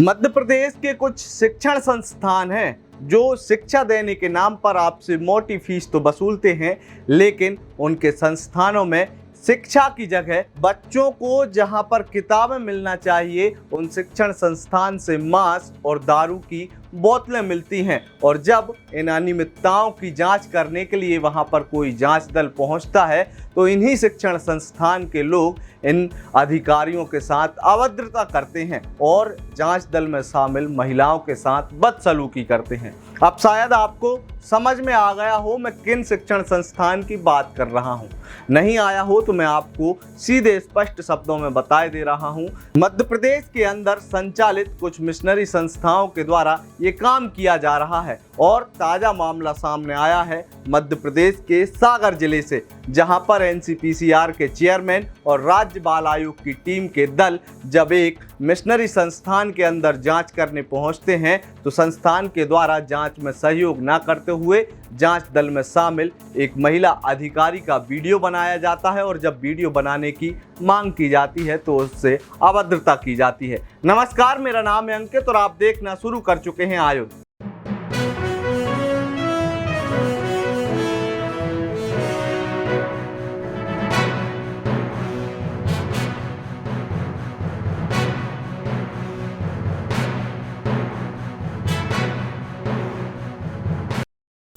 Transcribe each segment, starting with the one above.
मध्य प्रदेश के कुछ शिक्षण संस्थान हैं जो शिक्षा देने के नाम पर आपसे मोटी फीस तो वसूलते हैं, लेकिन उनके संस्थानों में शिक्षा की जगह बच्चों को जहां पर किताबें मिलना चाहिए, उन शिक्षण संस्थान से मांस और दारू की बोतलें मिलती हैं। और जब इन अनियमितताओं की जांच करने के लिए वहां पर कोई जांच दल पहुंचता है तो इन्हीं शिक्षण संस्थान के लोग इन अधिकारियों के साथ अभद्रता करते हैं और जांच दल में शामिल महिलाओं के साथ बदसलूकी करते हैं। अब शायद आपको समझ में आ गया हो मैं किन शिक्षण संस्थान की बात कर रहा हूं। नहीं आया हो तो मैं आपको सीधे स्पष्ट शब्दों में बता दे रहा हूं। मध्य प्रदेश के अंदर संचालित कुछ मिशनरी संस्थाओं के द्वारा ये काम किया जा रहा है और ताजा मामला सामने आया है मध्य प्रदेश के सागर जिले से, जहां पर एनसीपीसीआर के चेयरमैन और राज्य बाल आयोग की टीम के दल जब एक मिशनरी संस्थान के अंदर जांच करने पहुंचते हैं तो संस्थान के द्वारा जांच में सहयोग न करते हुए जांच दल में शामिल एक महिला अधिकारी का वीडियो बनाया जाता है और जब वीडियो बनाने की मांग की जाती है तो उससे अभद्रता की जाती है। नमस्कार, मेरा नाम है अंकित और आप देखना शुरू कर चुके हैं आयुध।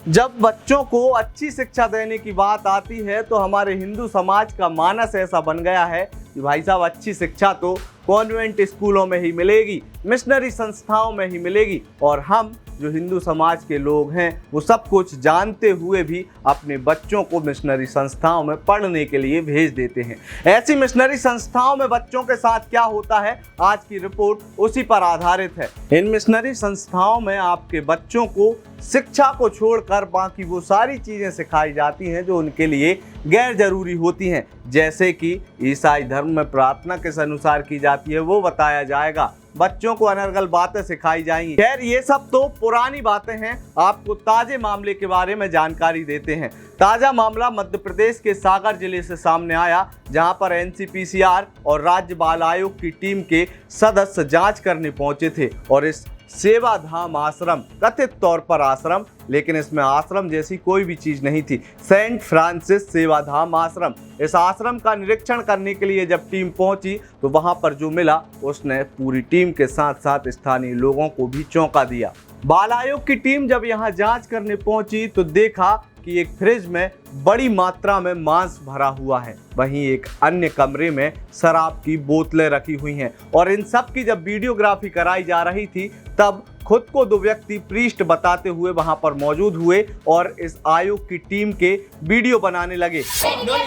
जब बच्चों को अच्छी शिक्षा देने की बात आती है तो हमारे हिंदू समाज का मानस ऐसा बन गया है कि भाई साहब अच्छी शिक्षा तो कॉन्वेंट स्कूलों में ही मिलेगी, मिशनरी संस्थाओं में ही मिलेगी। और हम जो हिंदू समाज के लोग हैं वो सब कुछ जानते हुए भी अपने बच्चों को मिशनरी संस्थाओं में पढ़ने के लिए भेज देते हैं। ऐसी मिशनरी संस्थाओं में बच्चों के साथ क्या होता है, आज की रिपोर्ट उसी पर आधारित है। इन मिशनरी संस्थाओं में आपके बच्चों को शिक्षा को छोड़कर बाकी वो सारी चीज़ें सिखाई जाती हैं जो उनके लिए गैर जरूरी होती हैं, जैसे कि ईसाई धर्म में प्रार्थना किस अनुसार की जाती है वो बताया जाएगा, बच्चों को अनर्गल बातें सिखाई जाएंगी। खैर ये सब तो पुरानी बातें हैं, आपको ताजे मामले के बारे में जानकारी देते हैं। ताजा मामला मध्य प्रदेश के सागर जिले से सामने आया, जहां पर एनसीपीसीआर और राज्य बाल आयोग की टीम के सदस्य जांच करने पहुंचे थे और इस सेवाधाम आश्रम, कथित तौर पर आश्रम, लेकिन इसमें आश्रम जैसी कोई भी चीज नहीं थी, सेंट फ्रांसिस सेवाधाम आश्रम, इस आश्रम का निरीक्षण करने के लिए जब टीम पहुंची तो वहां पर जो मिला उसने पूरी टीम के साथ साथ स्थानीय लोगों को भी चौंका दिया। बाल आयोग की टीम जब यहां जांच करने पहुंची तो देखा कि एक फ्रिज में बड़ी मात्रा में मांस भरा हुआ है, वहीं एक अन्य कमरे में शराब की बोतलें रखी हुई हैं। और इन सब की जब वीडियोग्राफी कराई जा रही थी तब खुद को दो व्यक्ति प्रीस्ट बताते हुए वहां पर मौजूद हुए और इस आयोग की टीम के वीडियो बनाने लगे। वीडियो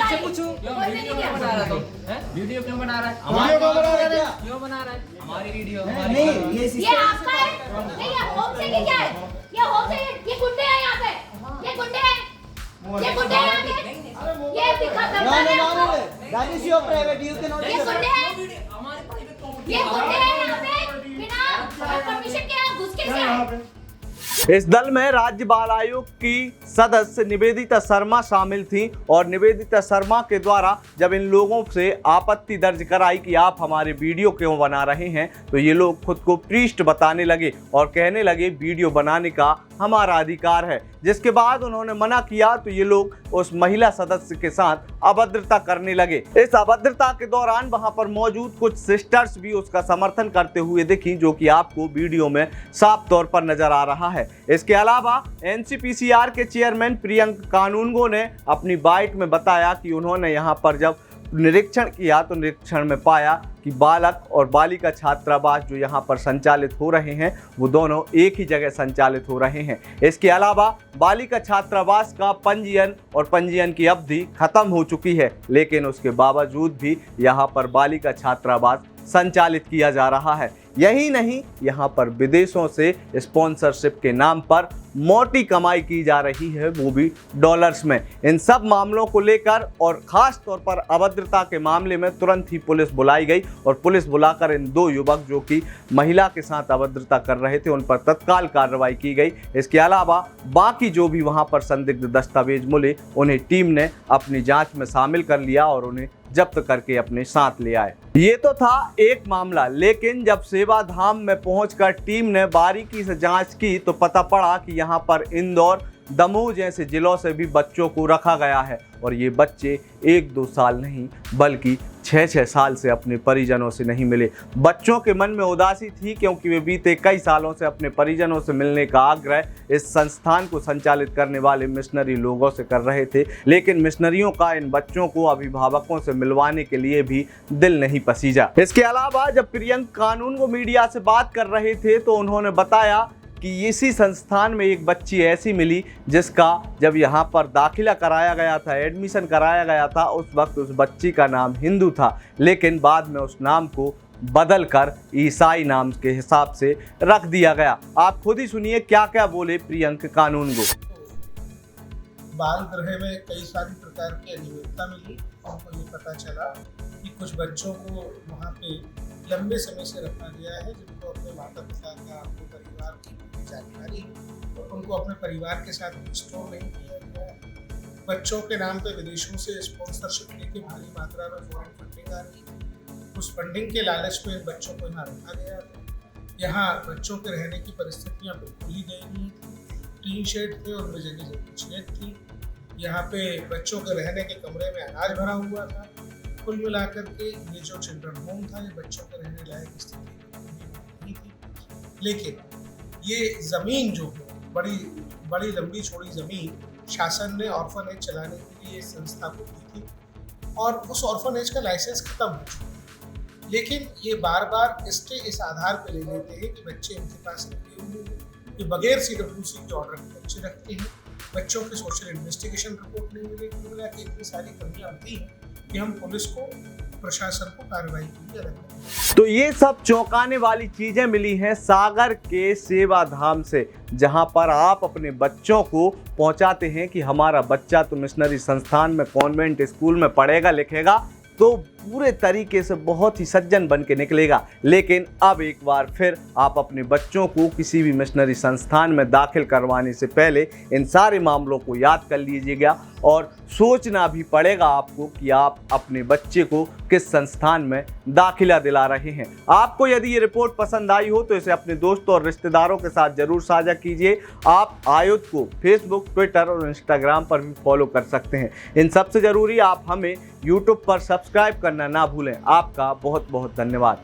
क्यों बना रहा है? वीडियो क्यों बना रहा है? क्यों बना रहा है? हमारी वीडियो नहीं, ये आपका है? नहीं, ये होम से क्या है? ये होम से ये गुंडे हैं यहाँ पे, ये गुंडे हैं, ये गुंडे हैं यहाँ के, ये दिखा करता है आपको। That is your private. You cannot. ये गुंडे हैं, ये गुंडे हैं यहाँ पे बिना परमिशन के यहाँ घुस के आए। इस दल में राज्य बाल आयोग की सदस्य निवेदिता शर्मा शामिल थीं और निवेदिता शर्मा के द्वारा जब इन लोगों से आपत्ति दर्ज कराई कि आप हमारे वीडियो क्यों बना रहे हैं तो ये लोग खुद को प्रीस्ट बताने लगे और कहने लगे वीडियो बनाने का हमारा अधिकार है। जिसके बाद उन्होंने मना किया तो ये लोग उस महिला सदस्य के साथ अभद्रता करने लगे। इस अभद्रता के दौरान वहां पर मौजूद कुछ सिस्टर्स भी उसका समर्थन करते हुए दिखी, जो कि आपको वीडियो में साफ तौर पर नजर आ रहा है। इसके अलावा एनसीपीसीआर के चेयरमैन प्रियंक कानूनगो ने अपनी बाइट में बताया कि उन्होंने यहाँ पर जब निरीक्षण किया तो निरीक्षण में पाया कि बालक और बालिका छात्रावास जो यहाँ पर संचालित हो रहे हैं वो दोनों एक ही जगह संचालित हो रहे हैं। इसके अलावा बालिका छात्रावास का पंजीयन और पंजीयन की अवधि खत्म हो चुकी है, लेकिन उसके बावजूद भी यहाँ पर बालिका छात्रावास संचालित किया जा रहा है। यही नहीं, यहाँ पर विदेशों से स्पॉन्सरशिप के नाम पर मोटी कमाई की जा रही है, वो भी डॉलर्स में। इन सब मामलों को लेकर और खास तौर पर अभद्रता के मामले में तुरंत ही पुलिस बुलाई गई और पुलिस बुलाकर इन दो युवक जो कि महिला के साथ अभद्रता कर रहे थे उन पर तत्काल कार्रवाई की गई। इसके अलावा बाकी जो भी वहाँ पर संदिग्ध दस्तावेज मिले उन्हें टीम ने अपनी जाँच में शामिल कर लिया और उन्हें जब्त करके अपने साथ ले आए। ये तो था एक मामला, लेकिन जब से सेवा धाम में पहुंचकर टीम ने बारीकी से जांच की तो पता पड़ा कि यहां पर इंदौर, दमोह जैसे जिलों से भी बच्चों को रखा गया है और ये बच्चे 1-2 साल नहीं बल्कि 6-6 साल से अपने परिजनों से नहीं मिले। बच्चों के मन में उदासी थी क्योंकि वे बीते कई सालों से अपने परिजनों से मिलने का आग्रह इस संस्थान को संचालित करने वाले मिशनरी लोगों से कर रहे थे, लेकिन मिशनरियों का इन बच्चों को अभिभावकों से मिलवाने के लिए भी दिल नहीं पसीजा। इसके अलावा जब प्रियंक कानूनगो मीडिया से बात कर रहे थे तो उन्होंने बताया कि इसी संस्थान में एक बच्ची ऐसी मिली जिसका जब यहाँ पर दाखिला कराया गया था, एडमिशन कराया गया था, उस वक्त उस बच्ची का नाम हिंदू था, लेकिन बाद में उस नाम को बदल कर ईसाई नाम के हिसाब से रख दिया गया। आप खुद ही सुनिए क्या क्या बोले प्रियंक कानूनगो। बाल गृह में कई सारी प्रकार की अनियमितता मिली। हमको ये पता चला कि कुछ बच्चों को वहाँ पे लंबे समय से रखा गया है, जिनको अपने माता पिता का, अपने परिवार की पूरी जानकारी है और उनको अपने परिवार के साथ रिस्टोर नहीं किया गया है। बच्चों के नाम पे विदेशों से स्पॉन्सरशिप लेके भारी मात्रा में फॉरेन फंडिंग आ रही है। उस फंडिंग के लालच में बच्चों को यहाँ रखा गया है। यहाँ बच्चों के रहने की परिस्थितियाँ बिल्कुल ही दयनीय थी। टीन शेड थे, उनमें जगह जगह छेद थी। यहाँ पे बच्चों के रहने के कमरे में अनाज भरा हुआ था। कुल मिलाकर के ये जो चिल्ड्रन होम था, ये बच्चों के रहने लायक स्थिति नहीं थी। लेकिन ये ज़मीन जो बड़ी लंबी चौड़ी ज़मीन शासन ने ऑर्फनेज चलाने के लिए इस संस्था को दी थी और उस ऑर्फनेज का लाइसेंस खत्म हो चुका है। लेकिन ये बार बार स्टे इस आधार पर ले लेते हैं कि बच्चे इनके पास रखे हुए हैं, ये बगैर CWC के ऑर्डर के बच्चे रखते हैं, बच्चों के सोशल इन्वेस्टिगेशन रिपोर्ट नहीं मिले। कुल मिला के इतनी सारी कमियां आती हैं कि हम पुलिस को, प्रशासन को कार्रवाई के लिए अलग। तो ये सब चौंकाने वाली चीजें मिली हैं सागर के सेवा धाम से, जहां पर आप अपने बच्चों को पहुंचाते हैं कि हमारा बच्चा तो मिशनरी संस्थान में, कॉन्वेंट स्कूल में पढ़ेगा लिखेगा तो पूरे तरीके से बहुत ही सज्जन बन के निकलेगा। लेकिन अब एक बार फिर आप अपने बच्चों को किसी भी मिशनरी संस्थान में दाखिल करवाने से पहले इन सारे मामलों को याद कर लीजिएगा और सोचना भी पड़ेगा आपको कि आप अपने बच्चे को किस संस्थान में दाखिला दिला रहे हैं। आपको यदि ये रिपोर्ट पसंद आई हो तो इसे अपने दोस्तों और रिश्तेदारों के साथ जरूर साझा कीजिए। आप आयुध को फेसबुक, ट्विटर और इंस्टाग्राम पर भी फॉलो कर सकते हैं। इन सबसे ज़रूरी आप हमें यूट्यूब पर सब्सक्राइब करना ना भूलें। आपका बहुत बहुत धन्यवाद।